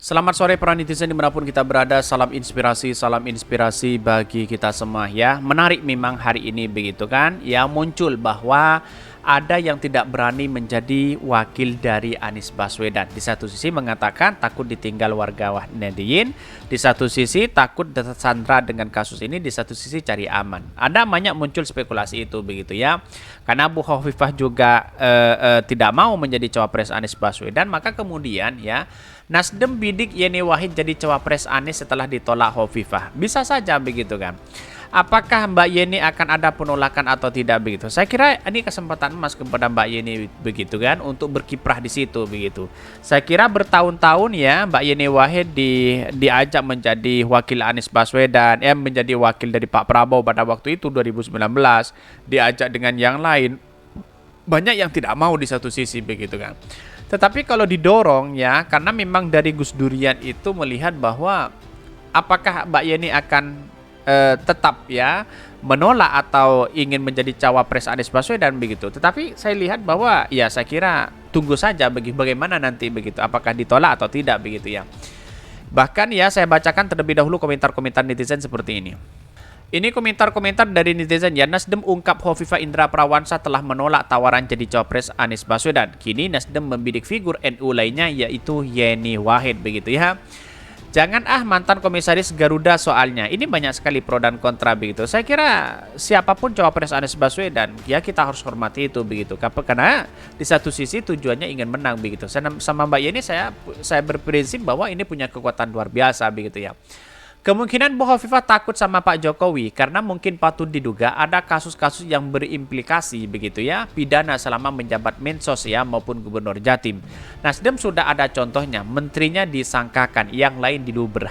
Selamat sore para netizen dimanapun kita berada, salam inspirasi bagi kita semua ya. Menarik memang hari ini begitu kan, ya muncul bahwa ada yang tidak berani menjadi wakil dari Anies Baswedan. Di satu sisi mengatakan takut ditinggal warga Nahdliyin, di satu sisi takut tersandra dengan kasus ini, di satu sisi cari aman. Ada banyak muncul spekulasi itu begitu ya. Karena Bu Hovifah juga tidak mau menjadi cawapres Anies Baswedan, maka kemudian ya Nasdem bidik Yeni Wahid jadi cawapres Anies setelah ditolak Hovifah. Bisa saja begitu kan. Apakah Mbak Yeni akan ada penolakan atau tidak begitu? Saya kira ini kesempatan emas kepada Mbak Yeni begitu kan untuk berkiprah di situ begitu. Saya kira bertahun-tahun ya Mbak Yeni Wahid diajak menjadi wakil Anies Baswedan, menjadi wakil dari Pak Prabowo pada waktu itu 2019, diajak dengan yang lain. Banyak yang tidak mau di satu sisi begitu kan. Tetapi kalau didorong ya, karena memang dari Gus Durian itu melihat bahwa apakah Mbak Yeni akan tetap ya menolak atau ingin menjadi cawapres Anies Baswedan begitu. Tetapi saya lihat bahwa ya saya kira tunggu saja bagaimana nanti begitu, apakah ditolak atau tidak begitu ya. Bahkan ya saya bacakan terlebih dahulu komentar-komentar netizen seperti ini. Ini komentar-komentar dari netizen ya. Nasdem ungkap Hovifah Indra Parawansa telah menolak tawaran jadi cawapres Anies Baswedan. Kini Nasdem membidik figur NU lainnya yaitu Yeni Wahid begitu ya. Jangan mantan komisaris Garuda soalnya. Ini banyak sekali pro dan kontra begitu. Saya kira siapapun cawapres Anies Baswedan ya kita harus hormati itu begitu. Karena di satu sisi tujuannya ingin menang begitu. Sama Mbak Yeni saya berprinsip bahwa ini punya kekuatan luar biasa begitu ya. Kemungkinan Bu Hovifah takut sama Pak Jokowi karena mungkin patut diduga ada kasus-kasus yang berimplikasi begitu ya, pidana selama menjabat Mensos ya maupun Gubernur Jatim. Nasdem sudah ada contohnya, menterinya disangkakan, yang lain diluber.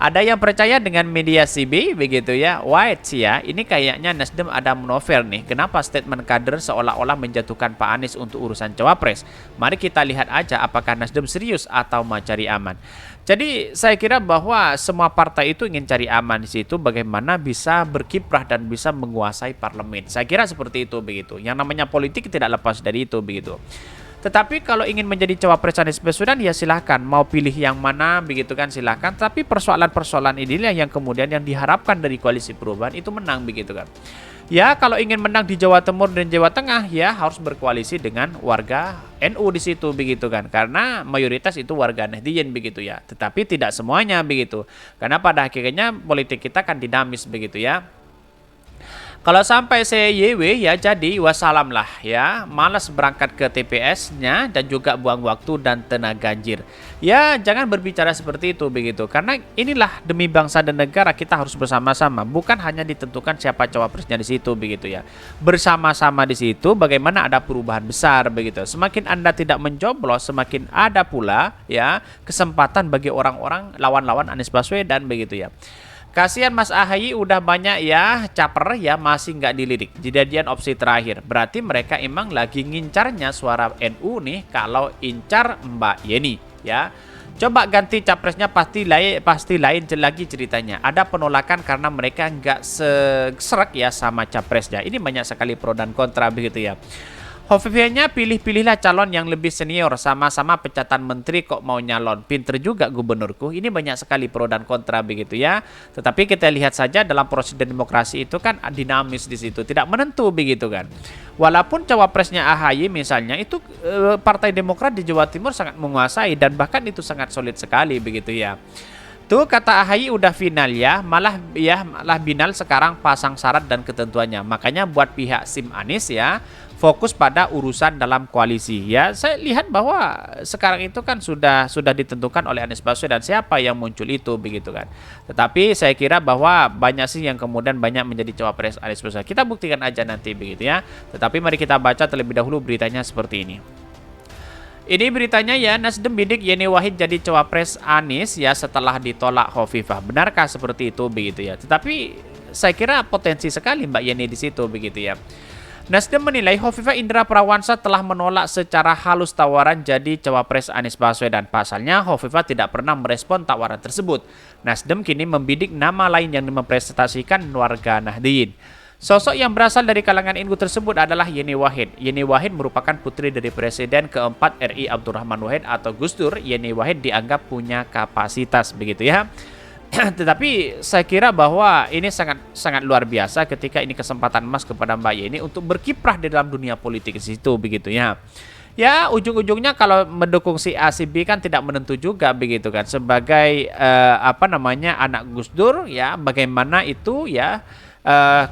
Ada yang percaya dengan media CB begitu ya. White ya, ini kayaknya Nasdem ada novel nih. Kenapa statement kader seolah-olah menjatuhkan Pak Anies untuk urusan cawapres? Mari kita lihat aja apakah Nasdem serius atau mau cari aman. Jadi saya kira bahwa semua partai itu ingin cari aman di situ, bagaimana bisa berkiprah dan bisa menguasai parlemen. Saya kira seperti itu begitu. Yang namanya politik tidak lepas dari itu begitu. Tetapi kalau ingin menjadi cawapres Anies Baswedan ya silahkan, mau pilih yang mana begitu kan silahkan. Tapi persoalan-persoalan inilah yang kemudian yang diharapkan dari koalisi perubahan itu menang begitu kan. Ya kalau ingin menang di Jawa Timur dan Jawa Tengah ya harus berkoalisi dengan warga NU di situ begitu kan. Karena mayoritas itu warga Nahdliyin begitu ya. Tetapi tidak semuanya begitu. Karena pada akhirnya politik kita kan dinamis begitu ya. Kalau sampai saya YW ya jadi wassalam lah ya, malas berangkat ke TPS-nya dan juga buang waktu dan tenaga ganjir. Ya jangan berbicara seperti itu begitu, karena inilah demi bangsa dan negara kita harus bersama-sama, bukan hanya ditentukan siapa cawapresnya di situ begitu ya. Bersama-sama di situ bagaimana ada perubahan besar begitu. Semakin Anda tidak mencoblos, semakin ada pula ya kesempatan bagi orang-orang lawan-lawan Anies Baswedan begitu ya. Kasihan Mas AHY udah banyak ya caper ya masih nggak dilirik. Kejadian opsi terakhir. Berarti mereka emang lagi ngincarnya suara NU nih kalau incar Mbak Yeni ya. Coba ganti capresnya pasti lain lagi ceritanya. Ada penolakan karena mereka nggak serak ya sama capresnya. Ini banyak sekali pro dan kontra begitu ya. Hovifahnya pilih-pilihlah calon yang lebih senior, sama-sama pecatan menteri kok mau nyalon. Pinter juga gubernurku. Ini banyak sekali pro dan kontra begitu ya. Tetapi kita lihat saja dalam proses demokrasi itu kan dinamis di situ, tidak menentu begitu kan. Walaupun cawapresnya AHY misalnya itu Partai Demokrat di Jawa Timur sangat menguasai dan bahkan itu sangat solid sekali begitu ya. Tuh kata AHY udah final ya, malah final sekarang pasang syarat dan ketentuannya. Makanya buat pihak SIM Anies ya fokus pada urusan dalam koalisi ya. Saya lihat bahwa sekarang itu kan sudah ditentukan oleh Anies Baswedan siapa yang muncul itu begitu kan. Tetapi saya kira bahwa banyak sih yang kemudian banyak menjadi cawapres Anies Baswedan. Kita buktikan aja nanti begitu ya. Tetapi mari kita baca terlebih dahulu beritanya seperti ini. Ini beritanya ya, Nasdem bidik Yeni Wahid jadi cawapres Anies ya setelah ditolak Hovifah. Benarkah seperti itu begitu ya? Tetapi saya kira potensi sekali Mbak Yeni di situ begitu ya. Nasdem menilai Hovifah Indra Parawansa telah menolak secara halus tawaran jadi cawapres Anies Baswedan. Pasalnya Hovifah tidak pernah merespon tawaran tersebut. Nasdem kini membidik nama lain yang mempresentasikan warga Nahdliyin. Sosok yang berasal dari kalangan NU tersebut adalah Yeni Wahid. Yeni Wahid merupakan putri dari Presiden keempat RI Abdurrahman Wahid atau Gus Dur. Yeni Wahid dianggap punya kapasitas begitu ya. Tetapi saya kira bahwa ini sangat sangat luar biasa ketika ini kesempatan emas kepada Mbak Yeni untuk berkiprah di dalam dunia politik di situ begitu ya. Ya ujung-ujungnya kalau mendukung si A si B kan tidak menentu juga begitu kan, sebagai anak Gus Dur ya, bagaimana itu ya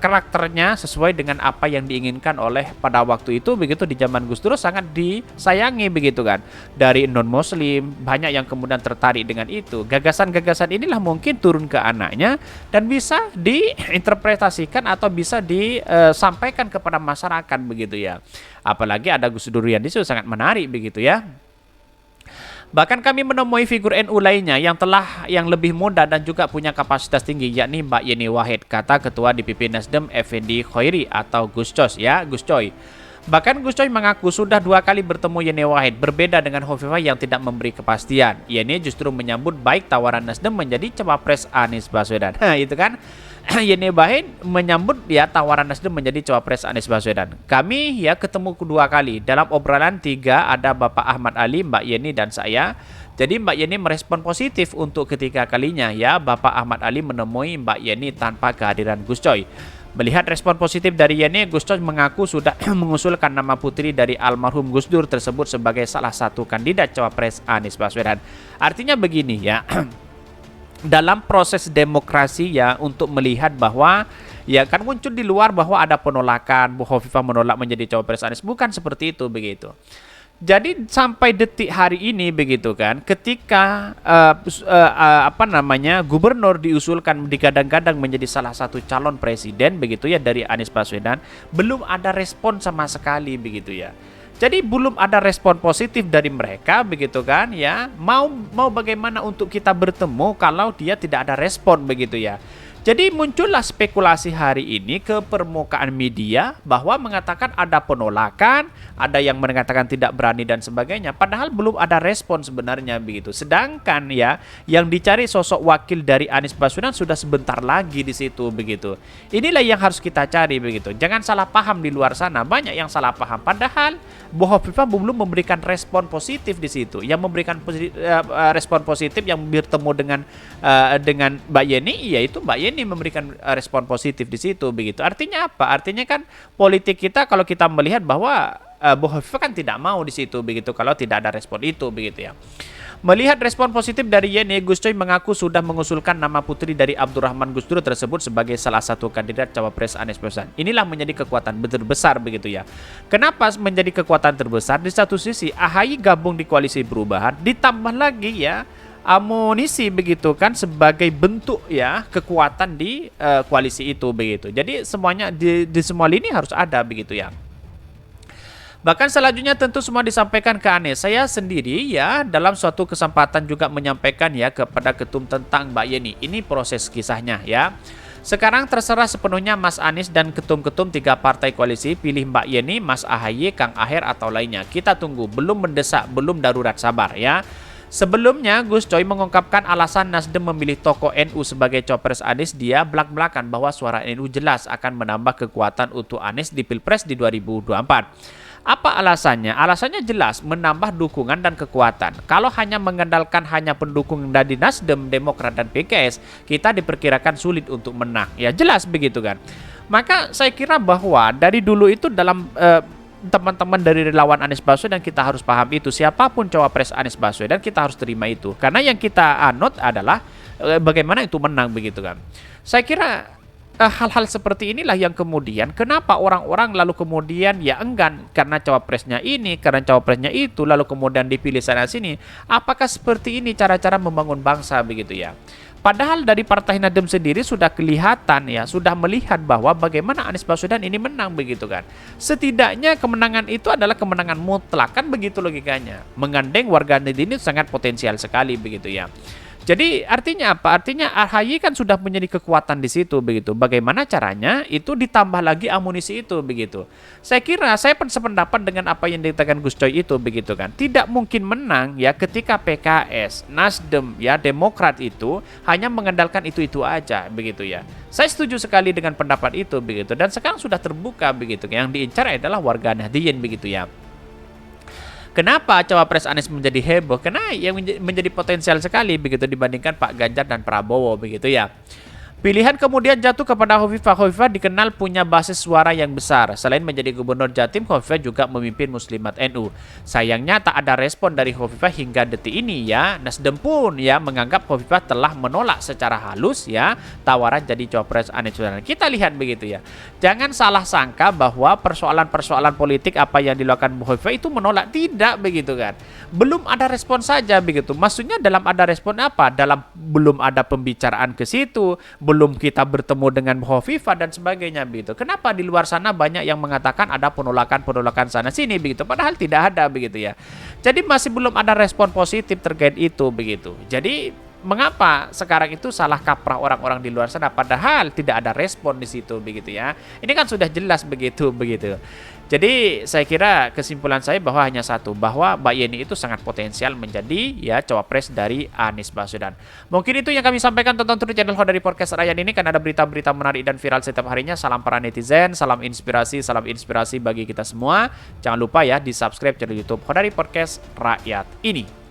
karakternya sesuai dengan apa yang diinginkan oleh pada waktu itu begitu. Di zaman Gus Dur sangat disayangi begitu kan, dari non muslim banyak yang kemudian tertarik dengan itu. Gagasan-gagasan inilah mungkin turun ke anaknya dan bisa diinterpretasikan atau bisa disampaikan kepada masyarakat begitu ya. Apalagi ada Gus Durian di situ, sangat menarik begitu ya. Bahkan kami menemui figur NU lainnya yang lebih muda dan juga punya kapasitas tinggi, yakni Mbak Yeni Wahid, kata Ketua DPP Nasdem Effendi Khoiri atau Gus Cos ya, Gus Coy. Bahkan Gus Coy mengaku sudah 2 kali bertemu Yeni Wahid, berbeda dengan Hovifah yang tidak memberi kepastian. Yeni justru menyambut baik tawaran Nasdem menjadi cawapres Anies Baswedan. Itu kan. Yeni Wahid menyambut ya tawaran Nasdem menjadi cawapres Anies Baswedan. Kami ya ketemu 2 kali. Dalam obrolan 3 ada Bapak Ahmad Ali, Mbak Yeni dan saya. Jadi Mbak Yeni merespon positif untuk ketiga kalinya ya Bapak Ahmad Ali menemui Mbak Yeni tanpa kehadiran Gus Coy. Melihat respon positif dari Yeni, Gus Coy mengaku sudah mengusulkan nama putri dari almarhum Gus Dur tersebut sebagai salah satu kandidat cawapres Anies Baswedan. Artinya begini ya. Dalam proses demokrasi ya, untuk melihat bahwa ya kan muncul di luar bahwa ada penolakan, Bu Hovifah menolak menjadi cawapres Anies, bukan seperti itu begitu. Jadi sampai detik hari ini begitu kan, ketika gubernur diusulkan digadang-gadang menjadi salah satu calon presiden begitu ya dari Anies Baswedan, belum ada respon sama sekali begitu ya. Jadi belum ada respon positif dari mereka begitu kan ya. Mau bagaimana untuk kita bertemu kalau dia tidak ada respon begitu ya. Jadi muncullah spekulasi hari ini ke permukaan media bahwa mengatakan ada penolakan, ada yang mengatakan tidak berani dan sebagainya. Padahal belum ada respon sebenarnya begitu. Sedangkan ya yang dicari sosok wakil dari Anies Baswedan sudah sebentar lagi di situ begitu. Inilah yang harus kita cari begitu. Jangan salah paham di luar sana, banyak yang salah paham. Padahal Bu Hovifah belum memberikan respon positif di situ. Yang memberikan respon positif yang bertemu dengan Mbak Yeni, yaitu Mbak Yeni memberikan respon positif di situ begitu. Artinya apa? Artinya kan politik kita kalau kita melihat bahwa Bu Hovifah kan tidak mau di situ begitu kalau tidak ada respon itu begitu ya. Melihat respon positif dari Yeni, Gus Coy mengaku sudah mengusulkan nama putri dari Abdurrahman Gus Dur tersebut sebagai salah satu kandidat cawapres Anies Baswedan. Inilah menjadi kekuatan terbesar begitu ya. Kenapa menjadi kekuatan terbesar? Di satu sisi AHY gabung di koalisi perubahan, ditambah lagi ya amunisi begitu kan sebagai bentuk ya kekuatan di koalisi itu begitu. Jadi semuanya di semua lini harus ada begitu ya. Bahkan selanjutnya tentu semua disampaikan ke Anies. Saya sendiri ya dalam suatu kesempatan juga menyampaikan ya kepada ketum tentang Mbak Yeni. Ini proses kisahnya ya. Sekarang terserah sepenuhnya Mas Anies dan ketum-ketum 3 partai koalisi pilih Mbak Yeni, Mas AHY, Kang Aher atau lainnya. Kita tunggu, belum mendesak, belum darurat, sabar ya. Sebelumnya Gus Coy mengungkapkan alasan Nasdem memilih tokoh NU sebagai cawapres Anies. Dia belak-belakan bahwa suara NU jelas akan menambah kekuatan untuk Anies di Pilpres di 2024. Apa alasannya? Alasannya jelas, menambah dukungan dan kekuatan. Kalau hanya mengandalkan hanya pendukung dari Nasdem, Demokrat dan PKS, kita diperkirakan sulit untuk menang. Ya jelas begitu kan. Maka saya kira bahwa dari dulu itu dalam teman-teman dari relawan Anies Baswedan kita harus paham itu. Siapapun cawapres Anies Baswedan kita harus terima itu. Karena yang kita anut adalah bagaimana itu menang begitu kan. Saya kira hal-hal seperti inilah yang kemudian kenapa orang-orang lalu kemudian ya enggan karena cawapresnya ini, karena cawapresnya itu, lalu kemudian dipilih sana sini. Apakah seperti ini cara-cara membangun bangsa begitu ya? Padahal dari Partai Nasdem sendiri sudah kelihatan ya, sudah melihat bahwa bagaimana Anies Baswedan ini menang begitu kan. Setidaknya kemenangan itu adalah kemenangan mutlak kan begitu logikanya. Menggandeng warga net ini sangat potensial sekali begitu ya. Jadi artinya apa? Artinya AHY kan sudah menjadi kekuatan di situ begitu. Bagaimana caranya? Itu ditambah lagi amunisi itu begitu. Saya kira saya sependapat dengan apa yang dikatakan Gus Coy itu begitu kan. Tidak mungkin menang ya ketika PKS, Nasdem ya, Demokrat itu hanya mengandalkan itu aja begitu ya. Saya setuju sekali dengan pendapat itu begitu, dan sekarang sudah terbuka begitu. Yang diincar adalah warga Nahdliyin begitu ya. Kenapa cawapres Anies menjadi heboh? Karena yang menjadi potensial sekali begitu dibandingkan Pak Ganjar dan Prabowo begitu ya. Pilihan kemudian jatuh kepada Hovifah. Hovifah dikenal punya basis suara yang besar. Selain menjadi gubernur Jatim, Hovifah juga memimpin Muslimat NU. Sayangnya tak ada respon dari Hovifah hingga detik ini ya. Nasdem pun ya menganggap Hovifah telah menolak secara halus ya tawaran jadi cawapres Anies Baswedan. Kita lihat begitu ya. Jangan salah sangka bahwa persoalan-persoalan politik apa yang dilakukan Hovifah itu menolak, tidak begitu kan. Belum ada respon saja begitu. Maksudnya dalam ada respon apa? Dalam belum ada pembicaraan ke situ, belum kita bertemu dengan Hovifah dan sebagainya begitu. Kenapa di luar sana banyak yang mengatakan ada penolakan sana sini begitu, padahal tidak ada begitu ya. Jadi masih belum ada respon positif terkait itu begitu. Jadi mengapa sekarang itu salah kaprah orang-orang di luar sana padahal tidak ada respon di situ begitu ya. Ini kan sudah jelas begitu. Jadi saya kira kesimpulan saya bahwa hanya satu, bahwa Mbak Yeni itu sangat potensial menjadi ya cawapres dari Anies Baswedan. Mungkin itu yang kami sampaikan, tonton terus channel Khodari Podcast Rakyat ini, kan ada berita-berita menarik dan viral setiap harinya. Salam para netizen, salam inspirasi bagi kita semua. Jangan lupa ya di subscribe channel YouTube Khodari Podcast Rakyat ini.